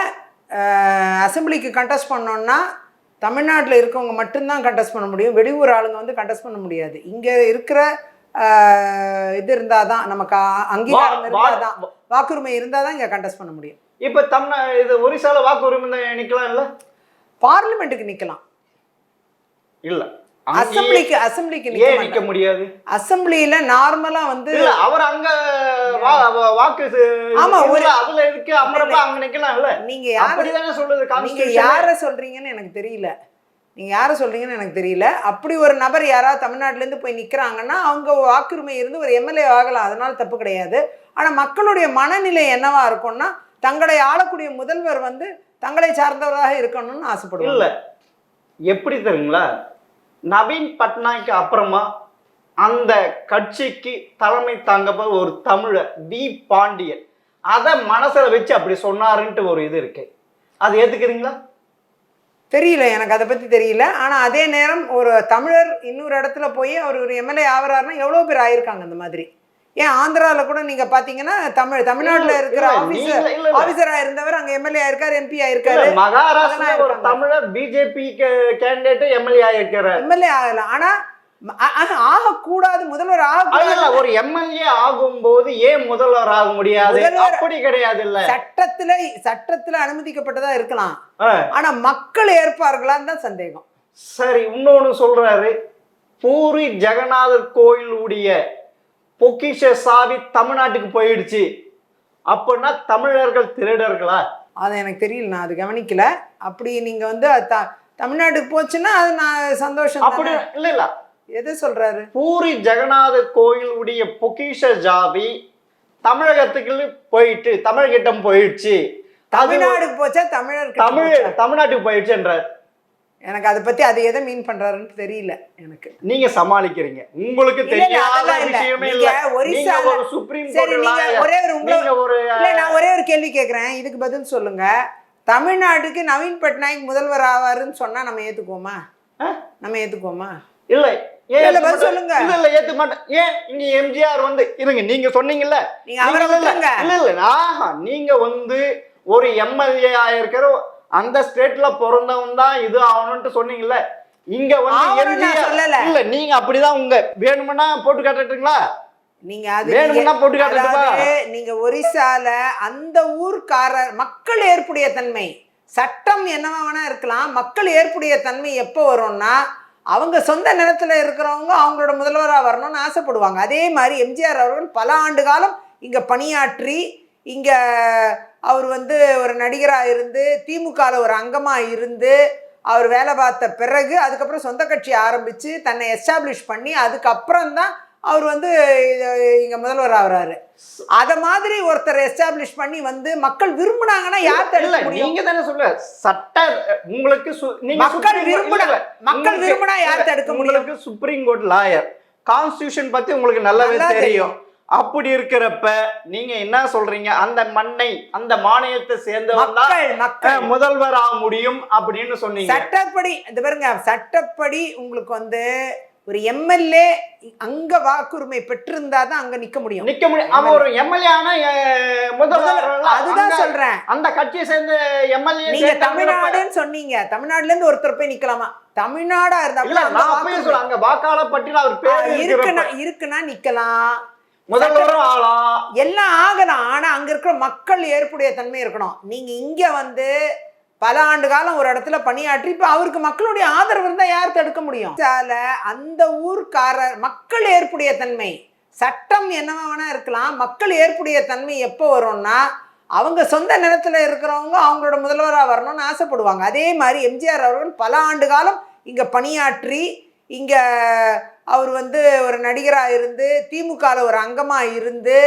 அசம்பிளிக்கு கண்டெஸ்ட் பண்ணோம்னா தமிழ்நாட்டில் இருக்கவங்க மட்டும்தான் கண்டெஸ்ட் பண்ண முடியும், வெளியூர் ஆளுங்க வந்து கண்டெஸ்ட் பண்ண முடியாது. இங்கே இருக்கிற இது இருந்தால் தான் நமக்கு அங்கீகாரம் இருந்தால் தான், வாக்குரிமை இருந்தால் தான் இங்கே கண்டெஸ்ட் பண்ண முடியும். இப்போ இது ஒரிசால வாக்குரிமை நிற்கலாம் இல்லை, பார்லிமெண்ட்டுக்கு நிற்கலாம் இல்லை, அசம்பிளிக்கு நிக்க முடியாது. அசம்பிளியில நார்மலா வந்து அவர் அங்க வாக்கு ஆமா அதுல இருக்கு, அப்புறமா அங்க நிக்கலாம் இல்ல. நீங்க அப்படிதானே சொல்லுது. நீங்க யார சொல்றீங்கன்னு எனக்கு தெரியல. நீங்கள் யாரை சொல்கிறீங்கன்னு எனக்கு தெரியல. அப்படி ஒரு நபர் யாராவது தமிழ்நாட்டிலேருந்து போய் நிற்கிறாங்கன்னா அவங்க வாக்குரிமை இருந்து ஒரு எம்எல்ஏ ஆகலாம், அதனால தப்பு கிடையாது. ஆனால் மக்களுடைய மனநிலை என்னவா இருக்கும்னா தங்களை ஆளக்கூடிய முதல்வர் வந்து தங்களை சார்ந்தவராக இருக்கணும்னு ஆசைப்படுவாங்க. இல்லை எப்படி தெரியுங்களா, நவீன் பட்நாயக்கு அப்புறமா அந்த கட்சிக்கு தலைமை தாங்கப்ப ஒரு தமிழர் வி பாண்டியன் அதை மனசுல வச்சு அப்படி சொன்னாருன்ட்டு ஒரு இது இருக்கு. அது ஏத்துக்கிறீங்களா? தெரியல, எனக்கு அதை பற்றி தெரியல. ஆனால் அதே நேரம் ஒரு தமிழர் இன்னொரு இடத்துல போய் அவர் ஒரு எம்எல்ஏ ஆகிறாருன்னா எவ்வளோ பேர் ஆயிருக்காங்க அந்த மாதிரி. ஏன் ஆந்திராவில் கூட நீங்கள் பார்த்தீங்கன்னா தமிழ்நாட்டில் இருக்கிற ஆஃபீஸராக இருந்தவர் அங்கே எம்எல்ஏ ஆயிருக்காரு, எம்பி ஆயிருக்காரு. மகாராஷ்டிரா ஒரு தமிழர் பிஜேபி கேண்டிடேட் எம்எல்ஏ ஆயிருக்காரு. எம்எல்ஏ ஆகலாம், ஆனால் ஆகக்கூடாது, முதல்வர் ஆகக்கூடாது. ஒரு எம்எல்ஏ ஆகும்போது ஏன் முதல்வர் ஆக முடியாது? அப்படி கிடையாது. இல்ல சட்டத்துல அனுமதிக்கப்பட்டதா இருக்கலாம், ஆனா மக்கள் ஏற்பார்களான்னு தான் சந்தேகம். சரி, இன்னொன்னு சொல்றாரு, பூரி ஜெகநாதர் கோயிலுடைய பொக்கிஷ சாவி தமிழ்நாட்டுக்கு போயிடுச்சு அப்படின்னா தமிழர்கள் திருடர்களா? அது எனக்கு தெரியல, நான் அது கவனிக்கல. அப்படி நீங்க வந்து தமிழ்நாட்டுக்கு போச்சுன்னா அது நான் சந்தோஷம். அப்படி இல்ல எது சொல்றாரு? பூரி ஜெகநாத கோயிலுடைய பொக்கிஷ ஜாவி தமிழகத்துக்கு போயிட்டு தமிழகிட்டம் போயிடுச்சு. தமிழ்நாடுக்கு போச்சா தமிழ்நாட்டுக்கு போயிடுச்சுன்றார். எனக்கு அதை பத்தி அது எதை மீன் பண்றாருன்னு தெரியல. எனக்கு நீங்க சமாளிக்கிறீங்க, உங்களுக்கு தெரியாத விஷயமே இல்ல. ஒரு சுப்ரீம் நான் ஒரே ஒரு கேள்வி கேட்கிறேன், இதுக்கு பதில் சொல்லுங்க. தமிழ்நாட்டுக்கு நவீன் பட்நாயக் முதல்வர் ஆவாருன்னு சொன்னா நம்ம ஏத்துக்குவோமா? நம்ம ஏத்துக்குவோமா? இல்ல சொல்லுங்க. இல்ல ஏத்துக்க மாட்டேன். ஏன் இங்க எம்ஜிஆர் வந்து இருங்க, நீங்க சொன்னீங்கல்ல, நீங்க வந்து ஒரு எம்எல்ஏ ஆயிருக்கிற அந்த ஸ்டேட்ல பிறந்தவன் தான் இது ஆகணும்னு சொன்னீங்கல்ல. இங்க வந்து எம்ஜிஆர் இல்ல, நீங்க அப்படிதான் உங்க வேணும்னா போட்டு காட்டுறீங்களா? நீங்க அது வேணும்னா போட்டு காட்டுறீங்களா? நீங்க ஒரிசால அந்த ஊர்க்காரர் மக்கள் ஏற்புடைய தன்மை, சட்டம் என்னவா வேணா இருக்கலாம், மக்கள் ஏற்புடைய தன்மை எப்போ வரும்னா அவங்க சொந்த நிலத்துல இருக்கிறவங்க அவங்களோட முதல்வராக வரணும்னு ஆசைப்படுவாங்க. அதே மாதிரி எம்ஜிஆர் அவர்கள் பல ஆண்டு காலம் இங்கே பணியாற்றி இங்கே அவர் வந்து ஒரு நடிகராக இருந்து திமுகவில் ஒரு அங்கமாக இருந்து அவர் வேலை பார்த்த பிறகு அதுக்கப்புறம் சொந்த கட்சி ஆரம்பித்து தன்னை எஸ்டாப்ளிஷ் பண்ணி அதுக்கப்புறம் தான் அவர் வந்து இங்கே முதல்வர் ஆகிறாரு. அதை மாதிரி ஒருத்தர் எஸ்டாப்ளிஷ் பண்ணி வந்து மக்கள் விரும்பினாங்கன்னா யார் தடுக்க முடியும்? நீங்க தானே சொல்ல சட்ட உங்களுக்கு மக்கள் விரும்பினா யார் தடுக்க முடியும்? உங்களுக்கு சுப்ரீம் கோர்ட் லாயர், கான்ஸ்டிடியூஷன் பத்தி உங்களுக்கு நல்லாவே தெரியும். அப்படி இருக்கிறப்ப நீங்க என்ன சொல்றீங்க, அந்த மண்ணை அந்த மாநிலத்தை சேர்ந்தவங்க முதல்வர் ஆக முடியும் அப்படின்னு சொன்னீங்க. சட்டப்படி இது பாருங்க, சட்டப்படி உங்களுக்கு வந்து ஒரு எம்எல்ஏ அங்க வாக்குரிமை பெற்றிருந்தா தான் அங்க நிக்க முடியும். அவன் ஒரு எம்எல்ஏ ஆனா முதல்வர். அதுதான் சொல்றேன், அந்த கட்சியை சேர்ந்த எம்எல்ஏ. நீங்க தமிழ்நாடுன்னு சொன்னீங்க, தமிழ்நாடுல இருந்து ஒருத்தர் போய் நிக்கலாமா? தமிழ்நாடா இருந்தா அங்க வாக்காளர் பட்டியல் அவர் பேர் இருக்குன்னா நிக்கலாம், முதல்வரும் ஆகலாம், எல்லாம் ஆகலாம். ஆனா அங்க இருக்கிற மக்கள் ஏற்புடைய தன்மை இருக்கணும். நீங்க இங்க வந்து பல ஆண்டு காலம் ஒரு இடத்துல பணியாற்றி இப்ப அவருக்கு மக்களுடைய ஆதரவு இருந்தா யார் தடுக்க முடியும்? அந்த ஊர்க்காரர் மக்கள் ஏற்புடைய தன்மை, சட்டம் என்னவா வேணா இருக்கலாம், மக்கள் ஏற்புடைய தன்மை எப்போ வரும்னா அவங்க சொந்த நிலத்துல இருக்கிறவங்க அவங்களோட முதல்வராக வரணும்னு ஆசைப்படுவாங்க. அதே மாதிரி எம்ஜிஆர் அவர்கள் பல ஆண்டு காலம் இங்க பணியாற்றி இங்க அவர் வந்து ஒரு நடிகராக இருந்து திமுகவில் ஒரு அங்கமாக இருந்து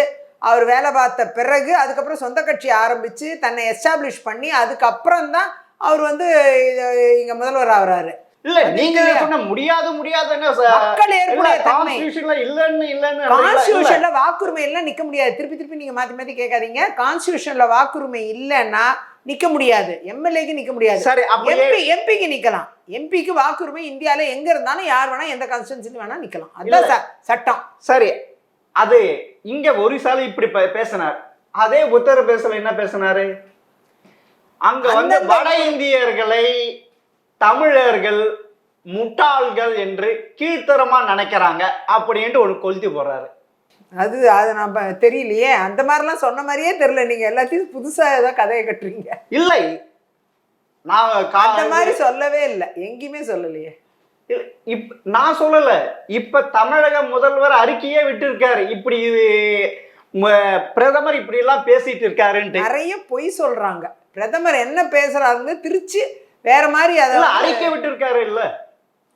அவர் வேலை பார்த்த பிறகு அதுக்கப்புறம் சொந்த கட்சி ஆரம்பித்து தன்னை எஸ்டாப்ளிஷ் பண்ணி அதுக்கப்புறம் தான் அவர் வந்து இங்கே முதல்வர் ஆகிறாரு. இல்ல நீங்க சொன்ன முடியாது மக்கள் ஏற்புடைய தன்மை கான்ஸ்டிடியூஷன்ல வாக்குரிமை எல்லாம் நிக்க முடியாது. திருப்பி நீங்க மாத்தி கேட்காதீங்க. கான்ஸ்டிடியூஷன்ல வாக்குரிமை இல்லைன்னா நிக்க முடியாது, எம்எல்ஏக்கு நிக்க முடியாது. சரி, எம்பிக்கு நிக்கலாம். எம்பிக்கு வாக்குரிமை இந்தியால எங்க இருந்தாலும் யார் வேணா எந்த கான்ஸ்டிடியூன்சி வேணா நிக்கலாம், அதுதான் சட்டம். சரி, அது இங்க ஒரிசால இப்படி பேசினார், அதே உத்தரப்பிரதேசல என்ன பேசினாரு? அங்க வந்து வட இந்தியர்களை தமிழர்கள் முட்டாள்கள் என்று கீழ்த்தரமா நினைக்கிறாங்க அப்படின்ட்டு ஒரு கொளுத்தி போடுறாரு. அது நம்ம தெரியலையே, அந்த மாதிரிலாம் சொன்ன மாதிரியே தெரியல. நீங்க எல்லாத்தையும் புதுசா ஏதோ கதையை கட்டுறீங்க. இல்லை, நான் அந்த மாதிரி சொல்லவே இல்லை, எங்கேயுமே சொல்லலையே. நான் சொல்லல, இப்ப தமிழக முதல்வர் அறிக்கையே விட்டு இருக்காரு, இப்படி பிரதமர் இப்படி எல்லாம் பேசிட்டு இருக்காருன்ட்டு. நிறைய பொய் சொல்றாங்க. பிரதமர் என்ன பேசுறாருன்னு திருச்சி வேற மாதிரி அதை அறிக்கை விட்டு இருக்காரு இல்ல,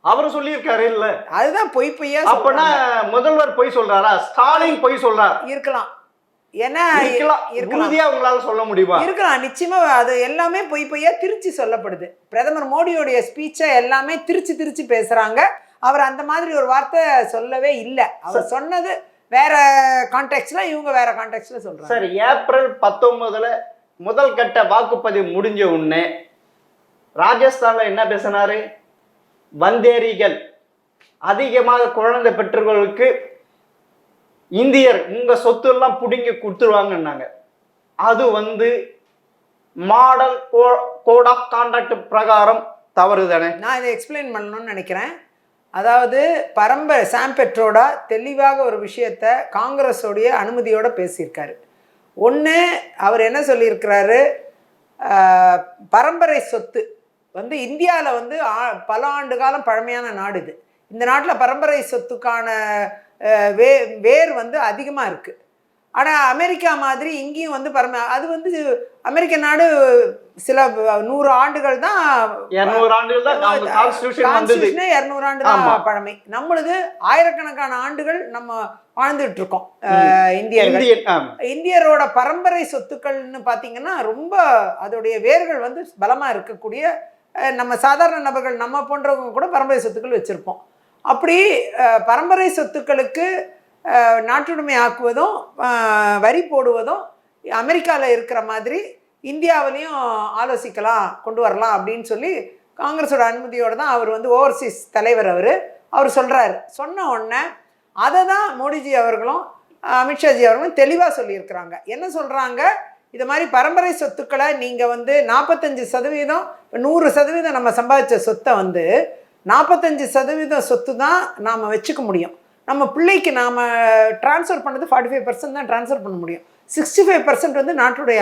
அவரு சொல்லியிருக்காரு இல்ல, அதுதான் பொய் பொய்யா அப்பனா முதல்வர் பொய் சொல்றாரா, ஸ்டாலின் பொய் சொல்றார் இருக்கலாம். ஏன்னா உறுதியா உங்களால சொல்ல முடியுமா? இருக்கலாம், நிச்சயமா. அது எல்லாமே பொய் பொய்யா திருச்சி சொல்லப்படுது. பிரதமர் மோடியோடைய ஸ்பீச்சை எல்லாமே திருச்சி பேசுறாங்க. அவர் அந்த மாதிரி ஒரு வார்த்தை சொல்லவே இல்லை. அவர் சொன்னது வேற கான்டெக்ட்ல, இவங்க வேற கான்டெக்ட்ல சொல்றாங்க. சரி, ஏப்ரல் 19 முதல் கட்ட வாக்குப்பதிவு முடிஞ்ச உடனே ராஜஸ்தான்ல என்ன பேசினாரு? வந்தேரிகள் அதிகமாக குழந்தை பெற்றவர்களுக்கு இந்தியர் உங்க சொத்து எல்லாம் புடுங்கி கொடுத்துருவாங்கன்னாங்க. அது மாடல் கோட் ஆஃப் கான்டக்ட் பிரகாரம் தவறு தானே? நான் இதை எக்ஸ்பிளைன் பண்ணணும்னு நினைக்கிறேன். அதாவது பரம்பரை சாம் பெட்ரோடா தெளிவாக ஒரு விஷயத்த காங்கிரஸோடைய அனுமதியோட பேசியிருக்காரு. ஒன்று, அவர் என்ன சொல்லியிருக்கிறாரு, பரம்பரை சொத்து இந்தியாவில் பல ஆண்டு காலம் பழமையான நாடு இது. இந்த நாட்டில் பரம்பரை சொத்துக்கான வேர் அதிகமாக இருக்குது. ஆனால் அமெரிக்கா மாதிரி இங்கேயும் அது அமெரிக்க நாடு சில 100 ஆண்டுகள் தான், 200 ஆண்டு தான் பழமை. நம்மளது ஆயிரக்கணக்கான ஆண்டுகள் நம்ம வாழ்ந்துட்டு இருக்கோம். இந்தியரோட பரம்பரை சொத்துக்கள்னு பார்த்தீங்கன்னா ரொம்ப அதோடைய வேர்கள் பலமாக இருக்கக்கூடிய, நம்ம சாதாரண நபர்கள் நம்ம போன்றவங்க கூட பரம்பரை சொத்துக்கள் வச்சுருப்போம். அப்படி பரம்பரை சொத்துக்களுக்கு நாட்டுடைமை ஆக்குவதும் வரி போடுவதும் அமெரிக்காவில் இருக்கிற மாதிரி இந்தியாவிலையும் ஆலோசிக்கலாம், கொண்டு வரலாம் அப்படின்னு சொல்லி காங்கிரஸோட அனுமதியோடு தான் அவர் ஓவர்சீஸ் தலைவர் அவர் சொல்கிறாரு. சொன்ன உடனே அதை தான் மோடிஜி அவர்களும் அமித்ஷாஜி அவர்களும் தெளிவாக சொல்லியிருக்கிறாங்க. என்ன சொல்கிறாங்க, இது மாதிரி பரம்பரை சொத்துக்களை நீங்கள் 45%, 100% நம்ம சம்பாதிச்ச சொத்தை 45% சொத்து தான் நாம் வச்சுக்க முடியும். நம்ம பிள்ளைக்கு நாம் ட்ரான்ஸ்ஃபர் பண்ணது 45% தான் ட்ரான்ஸ்ஃபர் பண்ண முடியும். 65% நாட்டுடைய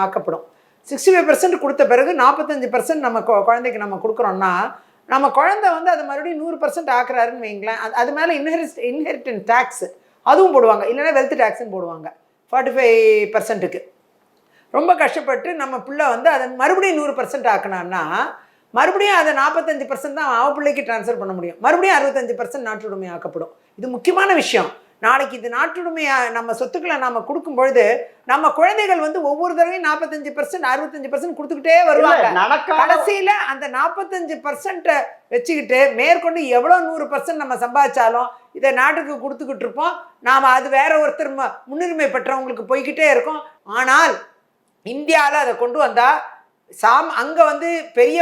ஆக்கப்படும். 65% கொடுத்த பிறகு 45% நம்ம குழந்தைக்கு நம்ம கொடுக்குறோன்னா, நம்ம குழந்தை அதை மறுபடியும் 100% ஆக்குறாருன்னு வைங்களேன். அது மேலே இன்ஹெரிட்டன்ஸ் டேக்ஸ் அதுவும் போடுவாங்க, இல்லைன்னா வெல்த் டேக்ஸ்ன்னு போடுவாங்க 45%க்கு. ரொம்ப கஷ்டப்பட்டு நம்ம பிள்ளை அதை மறுபடியும் 100% ஆக்கினான்னா, மறுபடியும் அதை 45% தான் அவ பிள்ளைக்கு ட்ரான்ஸ்ஃபர் பண்ண முடியும். மறுபடியும் 65% நாட்டுடைமை ஆக்கப்படும். இது முக்கியமான விஷயம். நாளைக்கு இது நாட்டுடைமையாக நம்ம சொத்துக்களை நாம் கொடுக்கும்பொழுது நம்ம குழந்தைகள் ஒவ்வொரு தடவையும் 45%, 65% கொடுத்துக்கிட்டே வருவாங்க. கடைசியில் அந்த 45% வச்சுக்கிட்டு மேற்கொண்டு எவ்வளோ 100% நம்ம சம்பாதிச்சாலும் இதை நாட்டுக்கு கொடுத்துக்கிட்டு இருப்போம். நாம் அது வேற ஒருத்தர் முன்னுரிமை பெற்றவங்களுக்கு போய்கிட்டே இருக்கோம். ஆனால் இந்தியாவில் அதை கொண்டு வந்தால் அங்கே பெரிய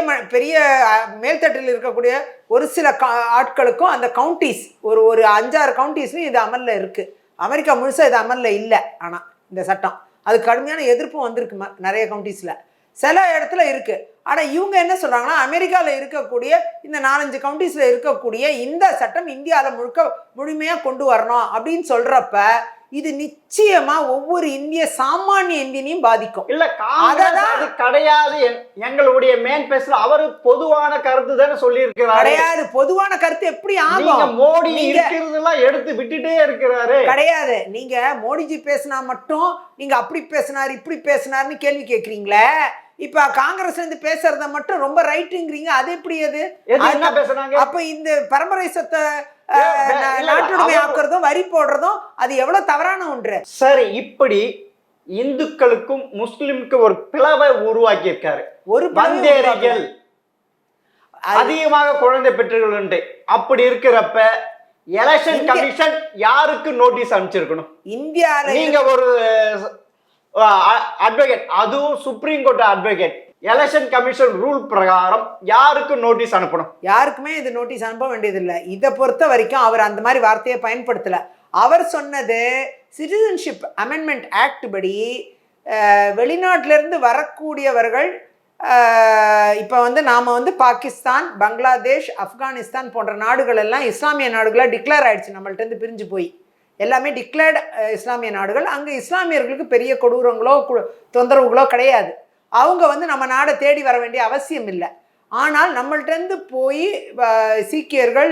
மேல்தட்டில் இருக்கக்கூடிய ஒரு சில ஆட்களுக்கும் அந்த கவுண்டிஸ் ஒரு 5-6 கவுண்டிஸ்லையும் இது அமலில் இருக்குது. அமெரிக்கா முழுசாக இது அமலில் இல்லை. ஆனால் இந்த சட்டம் அது கடுமையான எதிர்ப்பும் வந்திருக்கு நிறைய கவுண்டிஸில், சில இடத்துல இருக்குது. ஆனால் இவங்க என்ன சொல்கிறாங்கன்னா, அமெரிக்காவில் இருக்கக்கூடிய இந்த 4-5 கவுண்டிஸில் இருக்கக்கூடிய இந்த சட்டம் இந்தியாவில் முழுமையாக கொண்டு வரணும் அப்படின்னு சொல்கிறப்ப இது நிச்சயமா ஒவ்வொரு சாமானிய இந்தியனையும் பாதிக்கும். இல்ல அது கிடையாது. எங்களுடைய மேன் பேசல அவரு பொதுவான கருத்து தானே சொல்லி இருக்கிறாரு. கிடையாது, பொதுவான கருத்து எப்படி ஆகும்? மோடி இருக்கிறதெல்லாம் எடுத்து விட்டுட்டே இருக்கிறாரு. கிடையாது, நீங்க மோடிஜி பேசினா மட்டும் நீங்க அப்படி பேசினார் இப்படி பேசினார்னு கேள்வி கேட்குறீங்களே. இப்ப காங்கிரஸ்ல இருந்து பேசுறத மட்டும் ரொம்ப ரைட்டுங்கிறீங்க. அது எப்படி? அது என்ன பேசுறாங்க? அப்ப இந்த பரம்பரை சொத்தை நாட்டுடைமை ஆக்குறதும் வரி போடுறதும் அது எவ்வளவு தவறான ஒன்று. சரி, இப்படி இந்துக்களுக்கும் முஸ்லிமுக்கும் ஒரு பிளவை உருவாக்கி இருக்காரு. ஒரு வந்தேரிகள் அதிகமாக குழந்தை பெற்றவர்கள். அப்படி இருக்கிறப்ப எலெக்ஷன் கமிஷன் யாருக்கு நோட்டீஸ் அனுப்பிச்சிருக்கணும்? இந்தியால நீங்க ஒரு அட்வொகேட், அதுவும் supreme court advocate, election commission rule பிரகாரம் யாருக்கு நோட்டீஸ் அனுப்பணும்? யாருக்குமே இது நோட்டீஸ் அனுப்ப வேண்டியதில்லை. இதை பொறுத்த வரைக்கும் அவர் அந்த மாதிரி வார்த்தையை பயன்படுத்தலை. அவர் சொன்னது சிட்டிசன்ஷிப் அமெண்ட்மெண்ட் ஆக்ட் படி வெளிநாட்டிலிருந்து வரக்கூடியவர்கள் இப்போ நாம் பாகிஸ்தான், பங்களாதேஷ், ஆப்கானிஸ்தான் போன்ற நாடுகள் எல்லாம் இஸ்லாமிய நாடுகளாக டிக்ளேர் ஆயிடுச்சு. நம்மள்ட்ட பிரிஞ்சு போய் எல்லாமே டிக்ளேர்டு இஸ்லாமிய நாடுகள். அங்கே இஸ்லாமியர்களுக்கு பெரிய கொடூரங்களோ தொந்தரவுகளோ கிடையாது. அவங்க நம்ம நாடை தேடி வர வேண்டிய அவசியம் இல்லை. ஆனால் நம்மள்டேருந்து போய் சீக்கியர்கள்,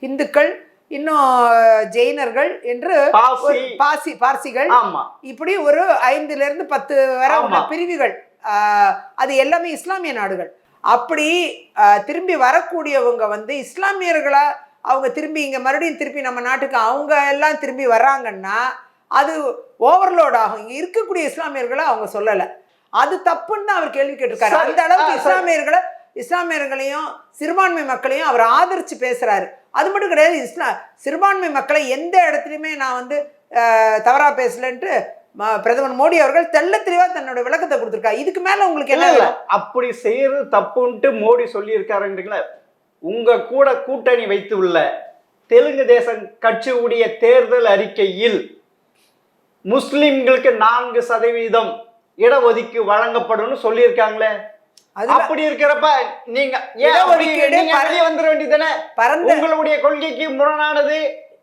இந்துக்கள், இன்னும் ஜெயினர்கள் என்று பார்சிகள், இப்படி ஒரு 5 to 10 வரை உள்ள பிரிவுகள், அது எல்லாமே இஸ்லாமிய நாடுகள். அப்படி திரும்பி வரக்கூடியவங்க வந்து இஸ்லாமியர்களா அவங்க திரும்பி இங்கே மறுபடியும் திருப்பி நம்ம நாட்டுக்கு அவங்க எல்லாம் திரும்பி வர்றாங்கன்னா அது ஓவர்லோட் ஆகும். இங்கே இருக்கக்கூடிய இஸ்லாமியர்களை அவங்க சொல்லலை, அது தப்புன்னு தான் அவர் கேள்வி கேட்டிருக்காரு. அந்த அளவுக்கு இஸ்லாமியர்களையும் சிறுபான்மை மக்களையும் அவர் ஆதரிச்சு பேசுறாரு. அது மட்டும் கிடையாது, சிறுபான்மை மக்களை எந்த இடத்துலையுமே நான் வந்து தவறா பேசலன்ட்டு பிரதமர் மோடி அவர்கள் தெள்ள தெளிவா தன்னோட விளக்கத்தை கொடுத்திருக்காரு. இதுக்கு மேல உங்களுக்கு என்ன இல்லை, அப்படி செய்யறது தப்புன்ட்டு மோடி சொல்லி இருக்காருன்றீங்களா? உங்க கூட கூட்டணி வைத்து உள்ள தெலுங்கு தேசம் கட்சியுடைய தேர்தல் அறிக்கையில் முஸ்லிம்களுக்கு 4% இடஒதுக்கீடு வழங்கப்படும் சொல்லியிருக்காங்களே. அப்படி இருக்கிறப்ப நீங்க வந்துட வேண்டியதானே? உங்களுடைய கொள்கைக்கு முரணானது.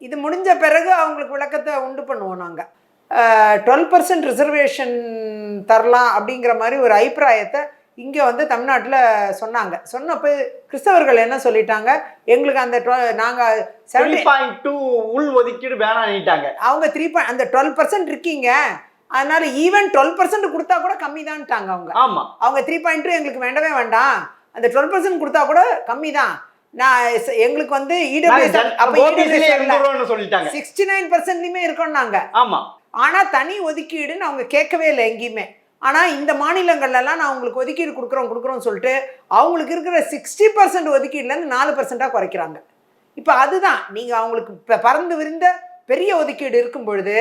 இது முடிஞ்ச பிறகு அவங்களுக்கு விளக்கத்தை உண்டு பண்ணுவோம். நாங்க 12% ரிசர்வேஷன் தரலாம் அப்படிங்கிற மாதிரி ஒரு அபிப்பிராயத்தை இங்கே வந்து தமிழ்நாட்டில் சொன்னப்போ கிறிஸ்தவர்கள் என்ன சொல்லிட்டாங்க, எங்களுக்கு அந்த நாங்கள் 7.2 உள் ஒதுக்கீடு வேணாம்ட்டாங்க. அவங்க அந்த 12% இருக்கீங்க, அதனால ஈவன் 12% கொடுத்தா கூட கம்மி தான்ட்டாங்க அவங்க. ஆமா, அவங்க 3.2 எங்களுக்கு வேண்டவே வேண்டாம், அந்த 12% கொடுத்தா கூட கம்மி தான். நான் எங்களுக்கு வந்து 69%லையுமே இருக்கோம் நாங்க. ஆமா, ஆனா தனி ஒதுக்கீடுன்னு அவங்க கேட்கவே இல்லை எங்கேயுமே. ஆனால் இந்த மாநிலங்கள்லாம் நான் உங்களுக்கு ஒதுக்கீடு கொடுக்குறோம்னு சொல்லிட்டு அவங்களுக்கு இருக்கிற 60% ஒதுக்கீடுலேருந்து 4%-ஆக குறைக்கிறாங்க. இப்போ அதுதான் நீங்கள் அவங்களுக்கு இப்போ பறந்து விரிந்த பெரிய ஒதுக்கீடு இருக்கும் பொழுது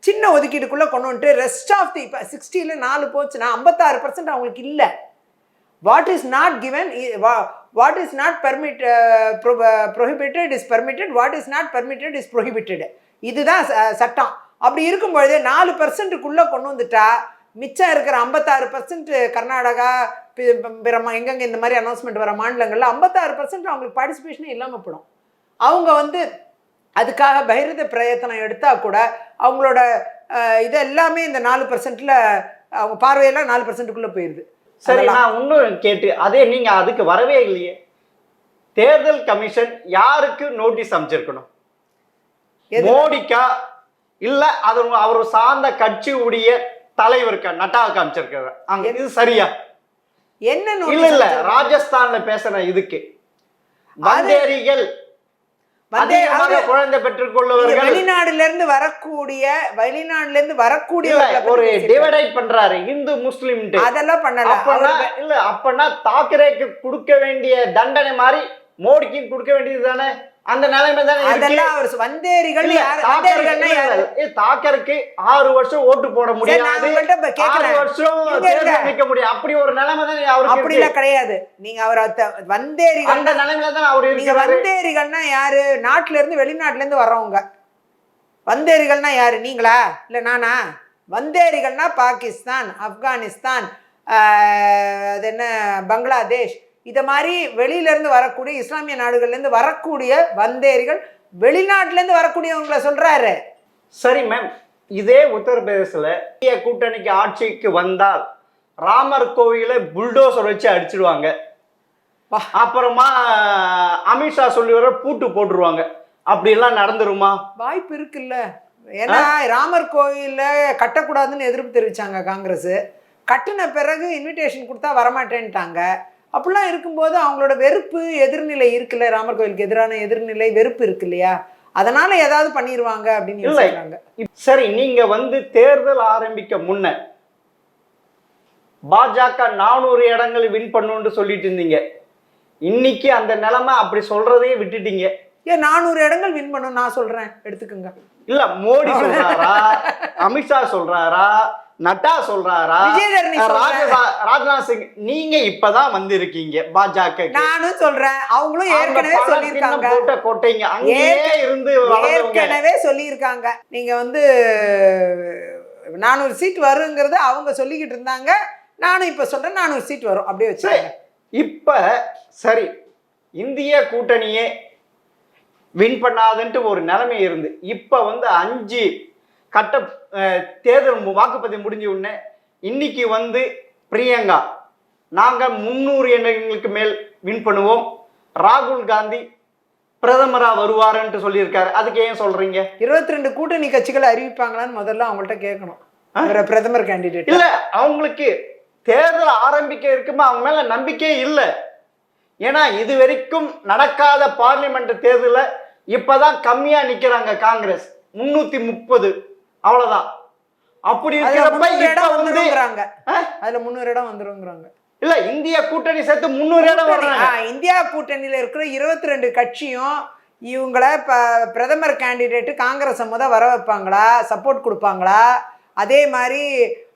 சின்ன ஒதுக்கீடுக்குள்ளே கொண்டு வந்துட்டு ரெஸ்ட் ஆஃப் தி இப்போ 60ல் 4 போச்சுன்னா 56% அவங்களுக்கு இல்லை. What is not given, what is not prohibited is permitted, what is not permitted is prohibited. இதுதான் சட்டம். அப்படி இருக்கும் பொழுது 4%க்குள்ளே கொண்டு வந்துட்டா மிச்சம் இருக்கிற 56% கர்நாடகா எங்கெங்கே இந்த மாதிரி அனௌன்ஸ்மெண்ட் வர மாநிலங்களில் 56% அவங்களுக்கு பார்ட்டிசிபேஷனே இல்லாமல் போடும். அவங்க வந்து அதுக்காக பகிரத பிரயத்தனம் எடுத்தால் கூட அவங்களோட இது எல்லாமே இந்த 4%ல் அவங்க பார்வையெல்லாம் 4%க்குள்ளே போயிடுது. சரி, நான் இன்னும் கேட்டு அதே நீங்கள் அதுக்கு வரவே இல்லையே. தேர்தல் கமிஷன் யாருக்கு நோட்டீஸ் அமைச்சிருக்கணும்? மோடிக்கா இல்லை அது அவர் சார்ந்த கட்சியுடைய தலைவருக்கா, நட்டாவுக்கு அமைச்சிருக்காரு? இது சரியா? என்ன இல்ல ராஜஸ்தான்ல பேசுற இதுக்கு வந்தேரிகள் குழந்தை பெற்றுக் கொள்ளுவர்கள் வெளிநாடுல இருந்து வரக்கூடிய ஒரு டிவைட் பண்றாரு இந்து முஸ்லிம். அதெல்லாம் பண்ணல. இல்ல அப்பனா தாக்கரேக்கு கொடுக்க வேண்டிய தண்டனை மாதிரி மோடிக்கு கொடுக்க வேண்டியது தானே? அந்த நிலைமை தானே. அதெல்லாம் அவர் வந்தேரிகள் தாக்கருக்கு 6 வருஷம் ஓட்டு போட முடியாது, 6 வருஷம் தேர்தல் நிக்க முடியும். அப்படி ஒரு நிலைமை தானே அவருக்கு. அப்படி எல்லாம் கிடையாது. நீங்க அவர் வந்தேரிகள் அந்த நிலைமையில தான் அவர் இருக்கிறாரு. வந்தேரிகள்னா யாரு? நாட்டுல இருந்து வெளிநாட்டுல இருந்து வர்றவங்க. வந்தேரிகள்னா யாரு? நீங்களா இல்ல நானா? வந்தேரிகள்னா பாகிஸ்தான், ஆப்கானிஸ்தான், அது என்ன பங்களாதேஷ், இதை மாதிரி வெளியிலேருந்து வரக்கூடிய இஸ்லாமிய நாடுகள்லேருந்து வரக்கூடிய வந்தேரிகள், வெளிநாட்டிலேருந்து வரக்கூடியவங்களை சொல்கிறாரு. சரி மேம், இதே உத்தரப்பிரதேசத்தில் இந்திய கூட்டணிக்கு ஆட்சிக்கு வந்தால் ராமர் கோவிலை புல்டோசர் வச்சு அடிச்சிடுவாங்க. அப்புறமா அமித்ஷா சொல்லி வர பூட்டு போட்டுருவாங்க. அப்படிலாம் நடந்துருமா? வாய்ப்பு இருக்குல்ல. ஏன்னா ராமர் கோவிலில் கட்டக்கூடாதுன்னு எதிர்ப்பு தெரிவித்தாங்க காங்கிரஸ். கட்டின பிறகு இன்விடேஷன் கொடுத்தா வரமாட்டேன்ட்டாங்க. அப்படிலாம் இருக்கும்போது அவங்களோட வெறுப்பு எதிர்நிலை இருக்குல்ல, ராமர் கோயிலுக்கு எதிரான எதிர்நிலை வெறுப்பு இருக்கு இல்லையா, அதனால ஏதாவது பண்ணிடுவாங்க அப்படின்னு யோசிக்கிறாங்க. சரி, நீங்க வந்து தேர்தல் ஆரம்பிக்க முன்ன பாஜக 400 இடங்கள் வின் பண்ணுன்னு சொல்லிட்டு இருந்தீங்க. இன்னைக்கு அந்த நிலைமை அப்படி சொல்றதையே விட்டுட்டீங்க. ஏன் 400 இடங்கள் வின் பண்ணும் நான் சொல்றேன், எடுத்துக்கோங்க. இல்ல மோடி சொல்றாரா, அமித்ஷா சொல்றாரா, நட்டா சொல்றாரா, ராஜ்நாத் சிங்? நீங்க இப்பதான் வந்திருக்கீங்க பாஜக. நானும் சொல்றேன், அவங்களும் ஏற்கனவே சொல்லியிருக்காங்க. கோட்டைங்க அங்கேயே இருந்து ஏற்கனவே சொல்லியிருக்காங்க. நீங்க வந்து 400 சீட் வருங்கிறத அவங்க சொல்லிக்கிட்டு இருந்தாங்க. நானும் இப்ப சொல்றேன் 400 சீட் வரும். அப்படியே வச்சு இப்ப சரி, இந்திய கூட்டணியே வின் பண்ணாதுன்ட்டு ஒரு நிலைமை இருந்து இப்ப வந்து 5 கட்ட தேர்தல் வாக்குப்பதிவு முடிஞ்ச உடனே இன்னைக்கு வந்து பிரியங்கா நாங்க 300 எண்ணங்களுக்கு மேல் வின் பண்ணுவோம், ராகுல் காந்தி பிரதமரா வருவாருன்னு சொல்லியிருக்காரு. அதுக்கு ஏன் சொல்றீங்க? 22 கூட்டணி கட்சிகளை அறிவிப்பாங்களான்னு முதல்ல அவங்கள்ட்ட கேட்கணும். பிரதமர் கேண்டிடேட் இல்ல, அவங்களுக்கு தேர்தல் ஆரம்பிக்க இருக்குமா அவங்க மேல நம்பிக்கையே இல்லை. ஏன்னா இது வரைக்கும் நடக்காத பார்லிமெண்ட் தேர்தலில் இப்பதான் கம்மியா நிக்கிறாங்க காங்கிரஸ் 330 அவ்வளவுதான். அப்படி இருக்கிறப்ப இப்ப வந்து அதுல 300 இடம் வந்துருங்கிறாங்க. இல்ல இந்திய கூட்டணி சேர்த்து 300 இடம் வர்றாங்க. இந்தியா கூட்டணியில இருக்கிற 22 கட்சியும் இவங்கள பிரதமர் கேண்டிடேட்டு காங்கிரஸ் வர வைப்பாங்களா, சப்போர்ட் கொடுப்பாங்களா, அதே மாதிரி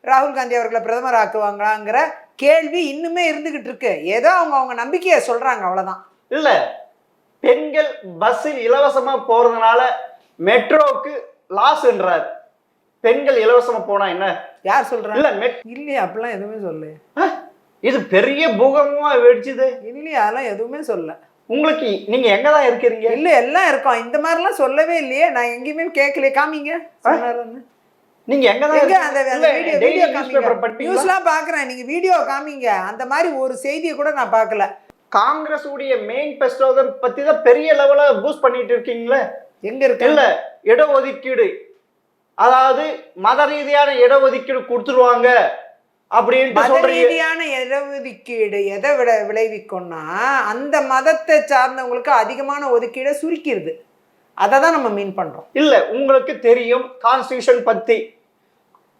ராகுல் காந்தி அவர்களை பிரதமர் ஆக்குவாங்களாங்கிற கேள்வி இன்னுமே இருந்துகிட்டு இருக்கு. ஏதோ அவங்க நம்பிக்கையை சொல்றாங்க, அவ்வளவுதான். இல்ல பெண்கள் பஸ்ஸில் இலவசமா போறதுனால மெட்ரோக்கு லாஸ்ன்றார். பெண்கள் இலவசமா போனா என்ன யார் சொல்றாங்க? இல்ல இல்லையா, அப்படிலாம் எதுவுமே சொல்லு. இது பெரிய பூகம்பமா வெடிச்சுது. இல்லையா, அதெல்லாம் எதுவுமே சொல்ல. உங்களுக்கு நீங்க எங்கதான் இருக்கிறீங்க? இல்ல எல்லாம் இருக்கோம். இந்த மாதிரிலாம் சொல்லவே இல்லையே, நான் எங்கேயுமே கேட்கல. காமிங்க நீங்க எங்கதான் அந்த வீடியோ காமிங்க. நியூஸ்லாம் பாக்குறேன், நீங்க வீடியோ காமிங்க. அந்த மாதிரி ஒரு செய்தியை கூட நான் பார்க்கல. காங்கிரஸ் உடைய மேனிஃபெஸ்டோ பத்தி தான் பெரிய லெவல பூஸ்ட் பண்ணிட்டு இருக்கீங்களே. எங்க இருக்கு? இல்ல இடஒதுக்கீடு, அதாவது மத ரீதியான இடஒதுக்கீடு கொடுத்துருவாங்க அப்படின்ட்டு சொல்றீங்க. ரீதியான இடஒதுக்கீடு எதை விளைவிக்கும்னா அந்த மதத்தை சார்ந்தவங்களுக்கு அதிகமான ஒதுக்கீடை சுருக்கிடுது. அதை தான் நம்ம மீன் பண்றோம். இல்ல உங்களுக்கு தெரியும் கான்ஸ்டிடியூஷன் பத்தி.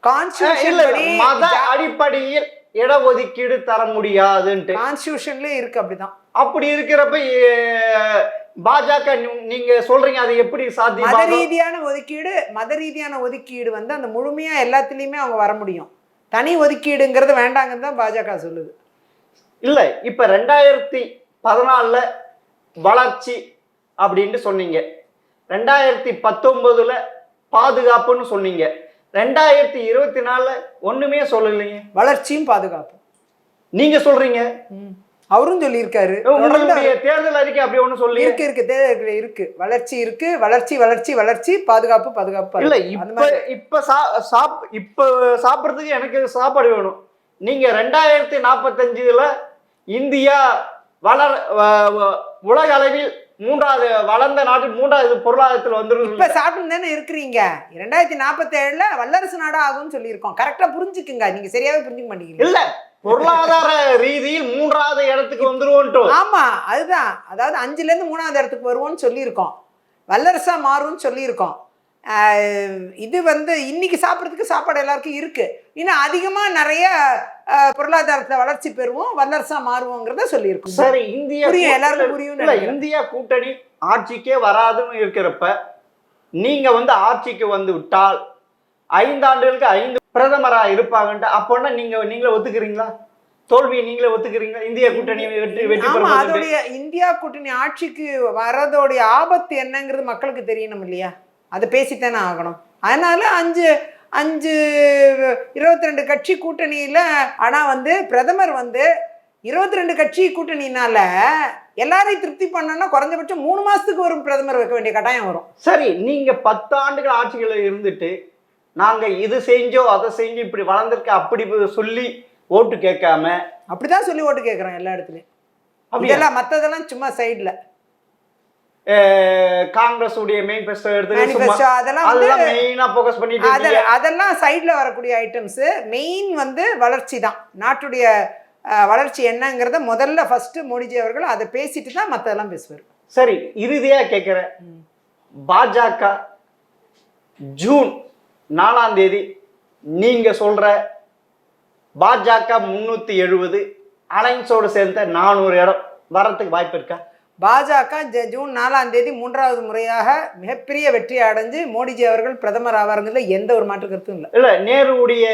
கான்ஸ்டிடியூஷன் மத அடிப்படையில் இடஒதுக்கீடு தர முடியாதுன்ட்டு கான்ஸ்டிடியூஷன்லயே இருக்கு. அப்படிதான். அப்படி இருக்கிறப்ப பாஜக நீங்க சொல்றீங்க அது எப்படி சாத்தியம்? மத ரீதியான ஒதுக்கீடு வந்து அந்த முழுமையா எல்லாத்துலயுமே அவங்க வர முடியும். தனி ஒதுக்கீடுங்கிறது வேண்டாங்கன்னு தான் பாஜக சொல்லுது. இல்ல இப்ப 2014 வளர்ச்சி அப்படின்னு சொன்னீங்க, 2019 பாதுகாப்புன்னு சொன்னீங்க, 2024 ஒண்ணுமே சொல்லலைங்க. வளர்ச்சியும் பாதுகாப்பும் நீங்க சொல்றீங்க. அவரும் சொல்லியிருக்காரு. தேர்தல் அறிக்கை அப்படி ஒண்ணு சொல்லி இருக்கு. வளர்ச்சி இருக்கு, வளர்ச்சி, பாதுகாப்பு. இல்ல இப்ப சாப்பிடுறதுக்கு எனக்கு சாப்பாடு வேணும். நீங்க 2045 இந்தியா உலக அளவில் 3வது வளர்ந்த நாட்டில் 3வது பொருளாதாரத்தில் வந்துடும். இப்ப சாப்பிட்டு தானே இருக்கிறீங்க. 2047 வல்லரசு நாடா ஆகும்னு சொல்லியிருக்கோம். கரெக்டா புரிஞ்சுக்குங்க. நீங்க சரியாவே புரிஞ்சுக்க மாட்டீங்க. இல்ல பொருளாதார ரீதியில் 3வது இடத்துக்கு வந்துருவோம். ஆமா, அதுதான். அதாவது 5ல இருந்து 3வது இடத்துக்கு வருவோம்னு சொல்லியிருக்கோம். வல்லரசா மாறும்னு சொல்லியிருக்கோம். இது வந்து இன்னைக்கு சாப்பிட்றதுக்கு சாப்பாடு எல்லாருக்கும் இருக்கு. இன்னும் அதிகமா நிறைய பொருளாதாரத்துல வளர்ச்சி பெறுவோம், வல்லரசா மாறுவோங்கிறத சொல்லியிருக்கோம். சரி, இந்தியா எல்லாருக்கும் புரியும். இந்தியா கூட்டணி ஆட்சிக்கே வராதுன்னு இருக்கிறப்ப நீங்க வந்து ஆட்சிக்கு வந்து விட்டால் 5 ஆண்டுகளுக்கு 5 பிரதமரா இருப்பாங்கன்ட்டு அப்போன்னா நீங்களே ஒத்துக்கிறீங்களா? தோல்வியை நீங்களே ஒத்துக்கிறீங்களா? இந்தியா கூட்டணி வெற்றி அதோடைய இந்தியா கூட்டணி ஆட்சிக்கு வரதோடைய ஆபத்து என்னங்கிறது மக்களுக்கு தெரியணும் இல்லையா? அதை பேசித்தானே ஆகணும். அதனால 22 கட்சி கூட்டணியில ஆனா வந்து பிரதமர் வந்து 22 கட்சி கூட்டணினால எல்லாரையும் திருப்தி பண்ணனா குறைஞ்சபட்சம் 3 மாசத்துக்கு ஒரு பிரதமர் வைக்க வேண்டிய கட்டாயம் வரும். சரி, நீங்க 10 ஆண்டுகள் ஆட்சிகளை இருந்துட்டு நாங்க இது செஞ்சோம் அதை செஞ்சு இப்படி வளர்ந்துருக்க அப்படி சொல்லி ஓட்டு கேட்காம அப்படிதான் சொல்லி ஓட்டு கேட்கறோம் எல்லா இடத்துலயும். இதெல்லாம் மற்றதெல்லாம் சும்மா சைட்ல காங்கிரஸ் உடைய மேனிஃபெஸ்டோ அதெல்லாம் சைட்ல வரக்கூடிய ஐட்டம்ஸ். மெயின் வந்து வளர்ச்சி தான். நாட்டுடைய வளர்ச்சி என்னங்கிறத முதல்ல ஃபர்ஸ்ட் மோடிஜி அவர்கள் அதை பேசிட்டு தான் மற்றதெல்லாம் பேசுவார். சரி, இறுதியா கேட்கிறேன், பாஜக ஜூன் 4ஆம் தேதி நீங்க சொல்ற பாஜக 370 அலைன்ஸோடு சேர்ந்த 400 இடம் வரத்துக்கு வாய்ப்பு இருக்கா? பாஜக ஜூன் 4ஆம் தேதி 3வது முறையாக மிகப்பெரிய வெற்றி அடைஞ்சு மோடிஜி அவர்கள் பிரதமர் ஆவாருங்கிறதுல எந்த ஒரு மாற்று கருத்தும் இல்லை. இல்ல நேருடைய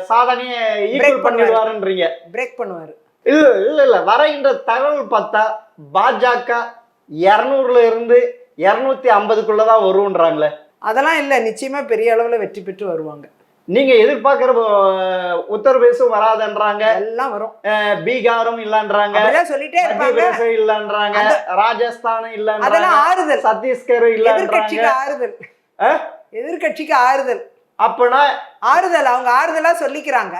சாதனையை ஈக்குவல் பண்ணிடுவாருன்றீங்க. பிரேக் பண்ணுவாரு. இல்ல வரைகின்ற தகவல் பார்த்தா பாஜக 200ல இருந்து 250க்குள்ளதான் வருன்றாங்களே. அதெல்லாம் இல்லை, நிச்சயமா பெரிய அளவுல வெற்றி பெற்று வருவாங்க. நீங்க எதிர்பார்க்கிற உத்தரப்பிரதேசம் வராதுன்றாங்க, எல்லாம் வரும். பீகாரும் இல்லன்றாங்க, சொல்லிட்டே இருப்பாங்க, இல்லன்றாங்க, ராஜஸ்தானும் இல்லன்றாங்க, ஆறுதல், சத்தீஸ்கர் இல்லன்றாங்க. ஆறுதல், எதிர்கட்சிக்கு ஆறுதல். அப்பனா ஆறுதல் அவங்க ஆறுதலா சொல்லிக்கிறாங்க.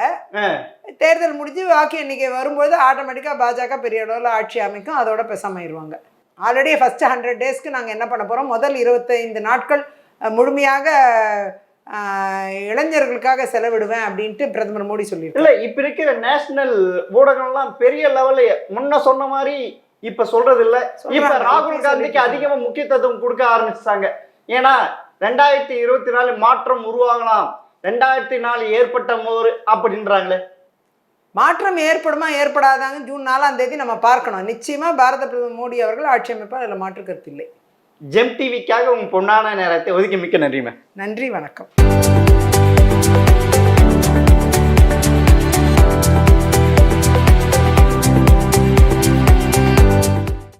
தேர்தல் முடிஞ்சு வாக்கு எண்ணிக்கை வரும்போது ஆட்டோமேட்டிக்கா பாஜக பெரிய அளவுல ஆட்சி அமைக்கும், அதோட பெசாமாயிருவாங்க. ஆல்ரெடி ஃபர்ஸ்ட் 100 டேஸ்க்கு நாங்க என்ன பண்ண போறோம், முதல் 25 நாட்கள் முழுமையாக இளைஞர்களுக்காக செலவிடுவேன் அப்படின்ட்டு பிரதமர் மோடி சொல்லியிருக்காரு. இல்ல இப்ப இருக்கிற நேஷனல் ஊடகம்லாம் பெரிய லெவல்ல முன்ன சொன்ன மாதிரி இப்ப சொல்றது இல்ல. இப்ப ராகுல் காந்திக்கு அதிகமா முக்கியத்துவம் கொடுக்க ஆரம்பிச்சாங்க. ஏன்னா 2024 மாற்றம் உருவாகலாம், 2004 ஏற்பட்ட போது அப்படின்றாங்களே. மாற்றம் ஏற்படுமா ஏற்படாதாங்க ஜூன் 4ஆம் தேதி நம்ம பார்க்கணும். நிச்சயமா பாரத பிரதமர் மோடி அவர்கள் ஆட்சி அமைப்பார், அதில் மாற்று கருத்து இல்லை. ஜெம் டிவிக்காக உங்க பொன்னான நேரத்தை ஒதுக்கி மிக்க நன்றிமே. நன்றி, வணக்கம்.